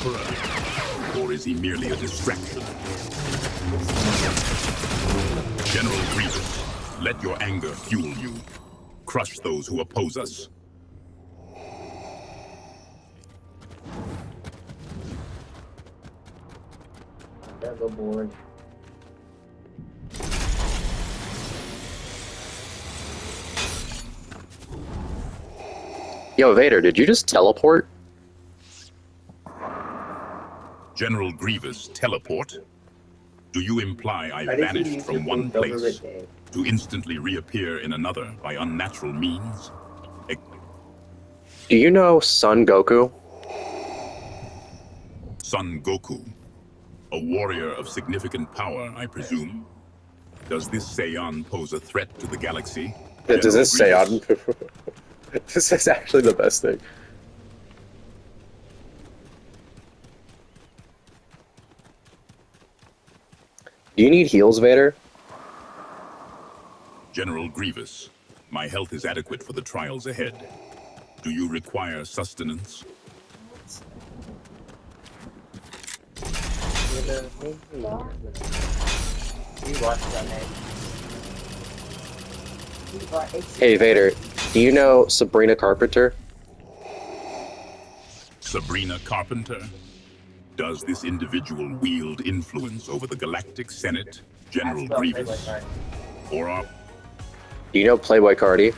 Emperor? Or is he merely a distraction? General Grievous, let your anger fuel you. Crush those who oppose us. Go board. Yo, Vader, did you just teleport? General Grievous, teleport? Do you imply I vanished from one place to instantly reappear in another by unnatural means? Do you know Son Goku? Son Goku, a warrior of significant power, I presume. Does this Saiyan pose a threat to the galaxy? Does this Saiyan? This is actually the best thing. Do you need heals, Vader? General Grievous, my health is adequate for the trials ahead. Do you require sustenance? Hey, Vader, do you know Sabrina Carpenter? Sabrina Carpenter? Does this individual wield influence over the Galactic Senate, General Grievous? Or are... Do you know Playboy Cardi?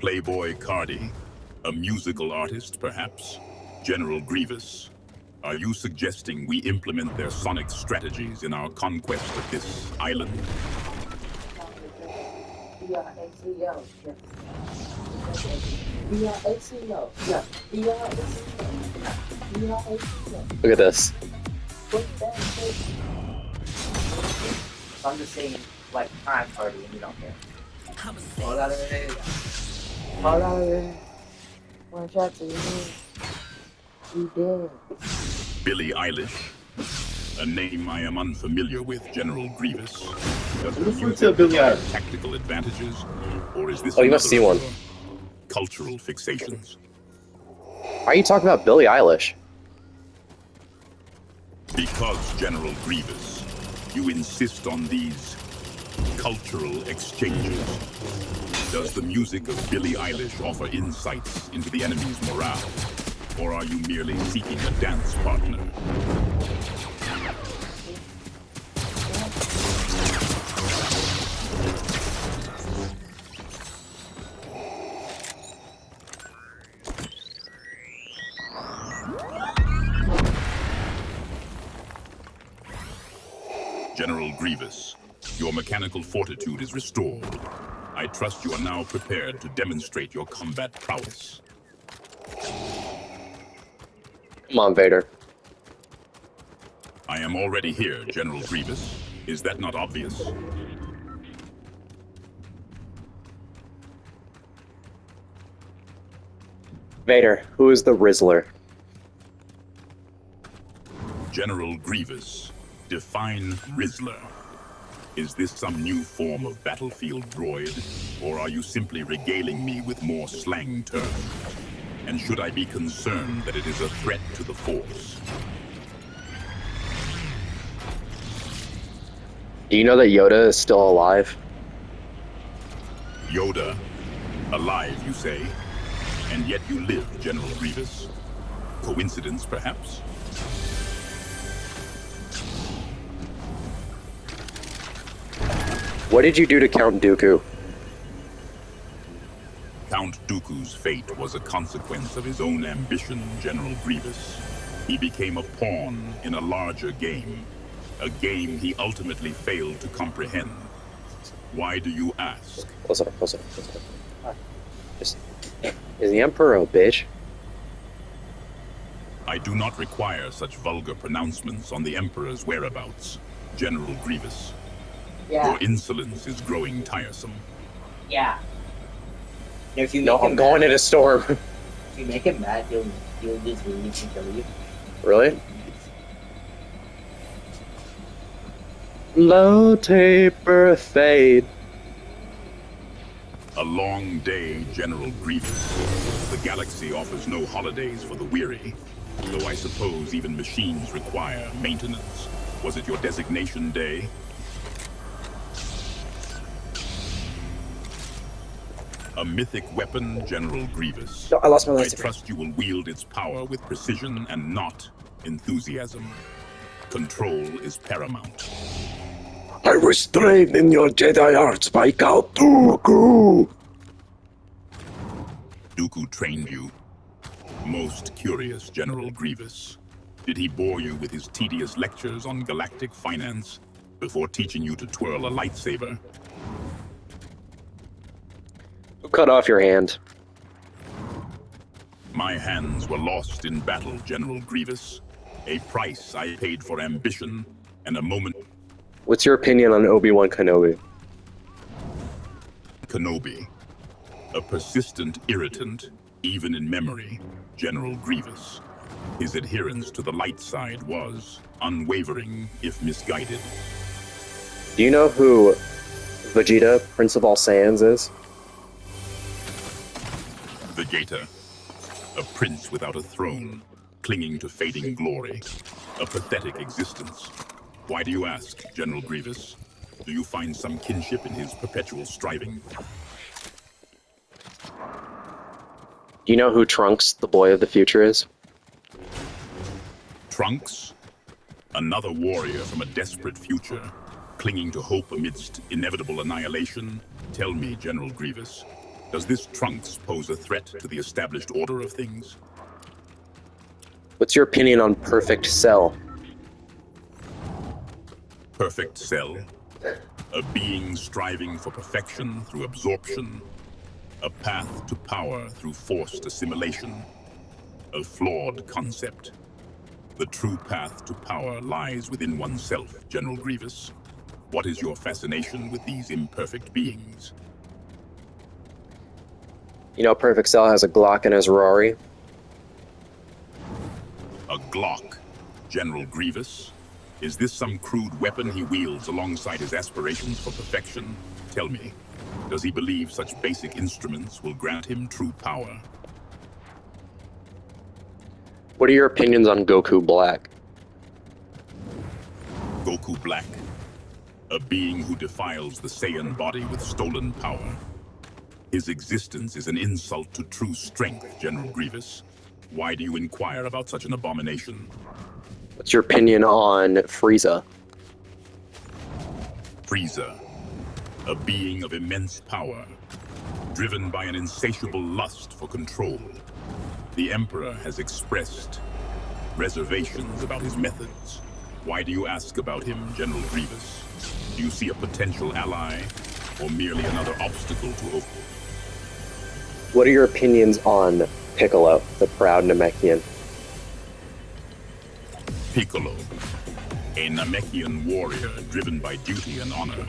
Playboy Cardi, a musical artist, perhaps? General Grievous, are you suggesting we implement their sonic strategies in our conquest of this island? Look at this. I'm just saying, like, time party and you don't care. Hold on a minute. Hold on a minute. One shot to you. You did. Billie Eilish? A name I am unfamiliar with, General Grievous. Does the music provide tactical advantages? Or is this Oh, you must see one. Cultural fixations? Why are you talking about Billie Eilish? Because, General Grievous, you insist on these cultural exchanges. Does the music of Billie Eilish offer insights into the enemy's morale? Or are you merely seeking a dance partner? General Grievous, your mechanical fortitude is restored. I trust you are now prepared to demonstrate your combat prowess. Come on, Vader. I am already here, General Grievous. Is that not obvious? Vader, who is the Rizzler? General Grievous, define Rizzler. Is this some new form of battlefield droid, or are you simply regaling me with more slang terms? And should I be concerned that it is a threat to the Force? Do you know that Yoda is still alive? Yoda, alive, you say? And yet you live, General Grievous. Coincidence, perhaps? What did you do to Count Dooku? Count Dooku's fate was a consequence of his own ambition, General Grievous. He became a pawn in a larger game, a game he ultimately failed to comprehend. Why do you ask? Close up. Is the Emperor a bitch? I do not require such vulgar pronouncements on the Emperor's whereabouts, General Grievous. Yeah. Your insolence is growing tiresome. Yeah. If you No, I'm going in a storm. If you make him mad, he'll just leave and kill you. Really? Low taper fade. A long day, General Grievous. The galaxy offers no holidays for the weary, though I suppose even machines require maintenance. Was it your designation day? A mythic weapon, General Grievous. No, I lost my I lightsaber. trust you will wield its power with precision and not enthusiasm. Control is paramount. I was trained in your Jedi arts by Count Dooku. Dooku trained you. Most curious, General Grievous. Did he bore you with his tedious lectures on galactic finance before teaching you to twirl a lightsaber? Who cut off your hand? My hands were lost in battle, General Grievous. A price I paid for ambition and a moment. What's your opinion on Obi-Wan Kenobi? Kenobi. A persistent irritant, even in memory, General Grievous. His adherence to the light side was unwavering, if misguided. Do you know who Vegeta, Prince of All Saiyans, is? Vegeta. A prince without a throne, clinging to fading glory. A pathetic existence. Why do you ask, General Grievous? Do you find some kinship in his perpetual striving? Do you know who Trunks, the boy of the future, is? Trunks? Another warrior from a desperate future, clinging to hope amidst inevitable annihilation? Tell me, General Grievous, does this Trunks pose a threat to the established order of things? What's your opinion on Perfect Cell? Perfect Cell. A being striving for perfection through absorption. A path to power through forced assimilation. A flawed concept. The true path to power lies within oneself, General Grievous. What is your fascination with these imperfect beings? You know Perfect Cell has a Glock in his Rari? A Glock, General Grievous? Is this some crude weapon he wields alongside his aspirations for perfection? Tell me, does he believe such basic instruments will grant him true power? What are your opinions on Goku Black? Goku Black, a being who defiles the Saiyan body with stolen power. His existence is an insult to true strength, General Grievous. Why do you inquire about such an abomination? What's your opinion on Frieza? Frieza, a being of immense power, driven by an insatiable lust for control. The Emperor has expressed reservations about his methods. Why do you ask about him, General Grievous? Do you see a potential ally, or merely another obstacle to overcome? What are your opinions on Piccolo, the proud Namekian? Piccolo, a Namekian warrior driven by duty and honor,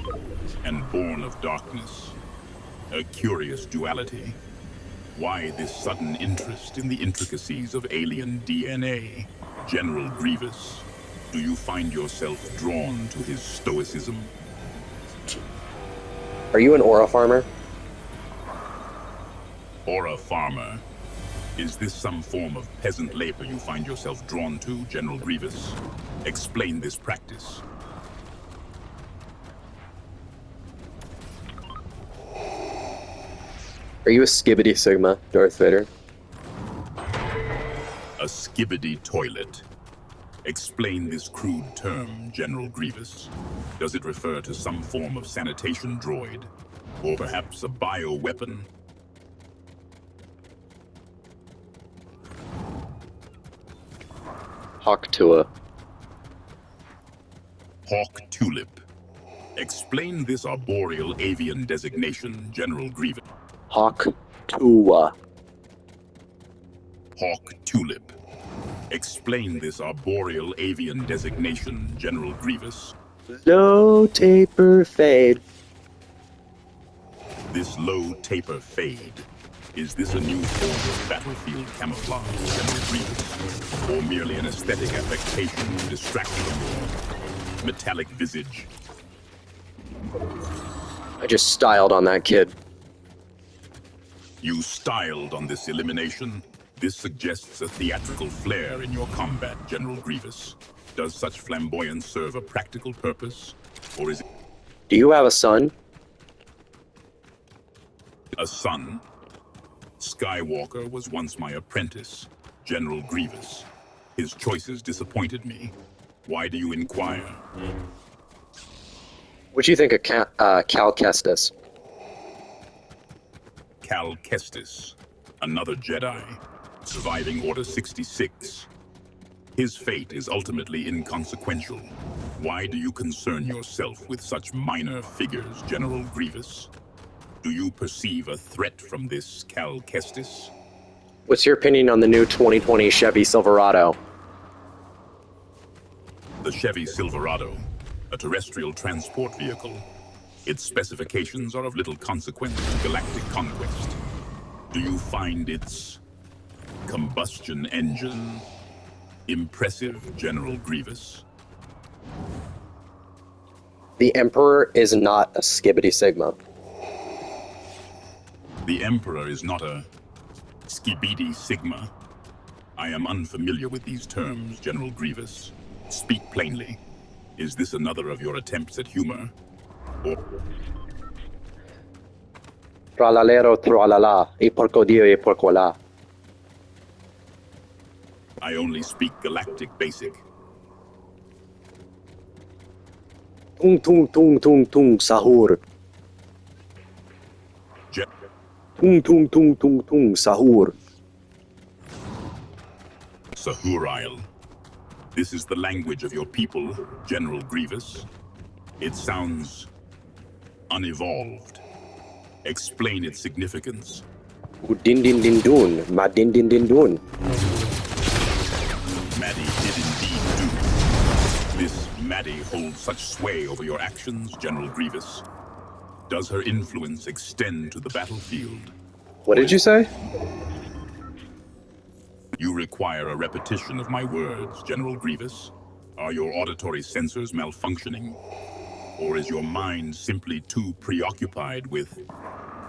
and born of darkness. A curious duality. Why this sudden interest in the intricacies of alien DNA? General Grievous, do you find yourself drawn to his stoicism? Are you an Aura farmer? Aura farmer? Is this some form of peasant labor you find yourself drawn to, General Grievous? Explain this practice. Are you a Skibbity Sigma, Darth Vader? A skibbity toilet. Explain this crude term, General Grievous. Does it refer to some form of sanitation droid? Or perhaps a bioweapon? Hawk Tua. Hawk Tulip. Explain this arboreal avian designation, General Grievous. Hawk Tua. Hawk Tulip. Explain this arboreal avian designation, General Grievous. Low taper fade. This low taper fade. Is this a new form of battlefield camouflage, General Grievous? Or merely an aesthetic affectation to distract from your metallic visage? I just styled on that kid. You styled on this elimination. This suggests a theatrical flair in your combat, General Grievous. Does such flamboyance serve a practical purpose? Or is it Do you have a son? a son? Skywalker was once my apprentice, General Grievous. His choices disappointed me. Why do you inquire? What do you think of Cal Kestis? Cal Kestis, another Jedi, surviving Order 66. His fate is ultimately inconsequential. Why do you concern yourself with such minor figures, General Grievous? Do you perceive a threat from this Cal Kestis? What's your opinion on the new 2020 Chevy Silverado? The Chevy Silverado, a terrestrial transport vehicle. Its specifications are of little consequence to galactic conquest. Do you find its combustion engine impressive, General Grievous? The Emperor is not a Skibbity Sigma. The Emperor is not a Skibidi Sigma. I am unfamiliar with these terms, General Grievous. Speak plainly. Is this another of your attempts at humor? Or Tralalero tralala, y porco dio y porco la. I only speak galactic basic. Tung tung tung tung tung sahur. Je- Tung tung tung tung tung sahur. Sahurail. This is the language of your people, General Grievous. It sounds unevolved. Explain its significance. Din din din dun, ma din din din dun. Maddie did indeed do. Miss Maddie holds such sway over your actions, General Grievous. Does her influence extend to the battlefield? What did you say? You require a repetition of my words, General Grievous. Are your auditory sensors malfunctioning? Or is your mind simply too preoccupied with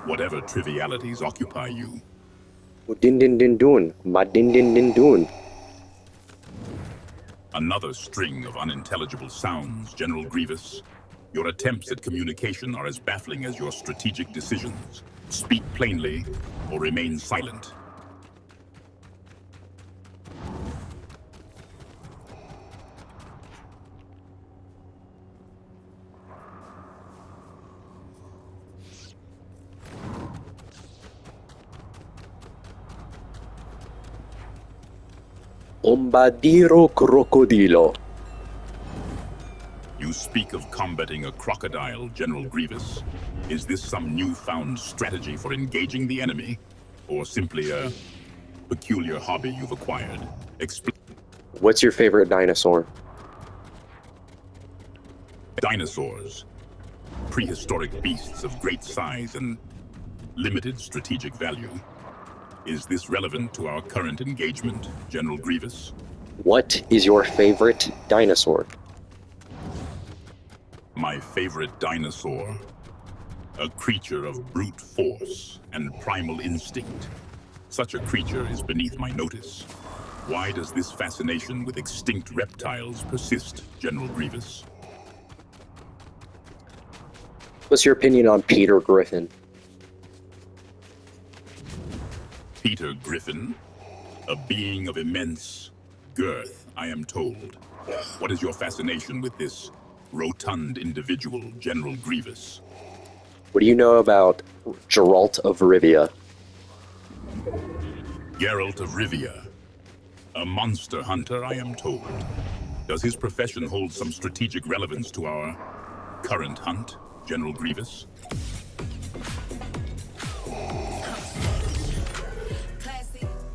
whatever trivialities occupy you? Din din din dun, ma din din din dun. Another string of unintelligible sounds, General Grievous. Your attempts at communication are as baffling as your strategic decisions. Speak plainly or remain silent. Bombardiro crocodilo. You speak of combating a crocodile, General Grievous. Is this some newfound strategy for engaging the enemy? Or simply a peculiar hobby you've acquired? What's your favorite dinosaur? Dinosaurs. Prehistoric beasts of great size and limited strategic value. Is this relevant to our current engagement, General Grievous? What is your favorite dinosaur? My favorite dinosaur. A creature of brute force and primal instinct. Such a creature is beneath my notice. Why does this fascination with extinct reptiles persist, General Grievous? What's your opinion on Peter Griffin? Peter Griffin, a being of immense girth, I am told. What is your fascination with this rotund individual, General Grievous? What do you know about Geralt of Rivia? Geralt of Rivia, a monster hunter, I am told. Does his profession hold some strategic relevance to our current hunt, General Grievous?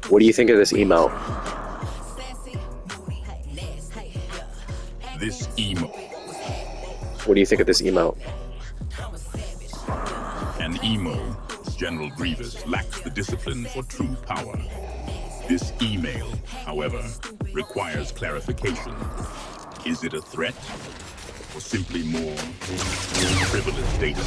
What do you think of this emote? This emo. What do you think of this emote? An emo, General Grievous, lacks the discipline for true power. This email, however, requires clarification. Is it a threat, or simply more frivolous data?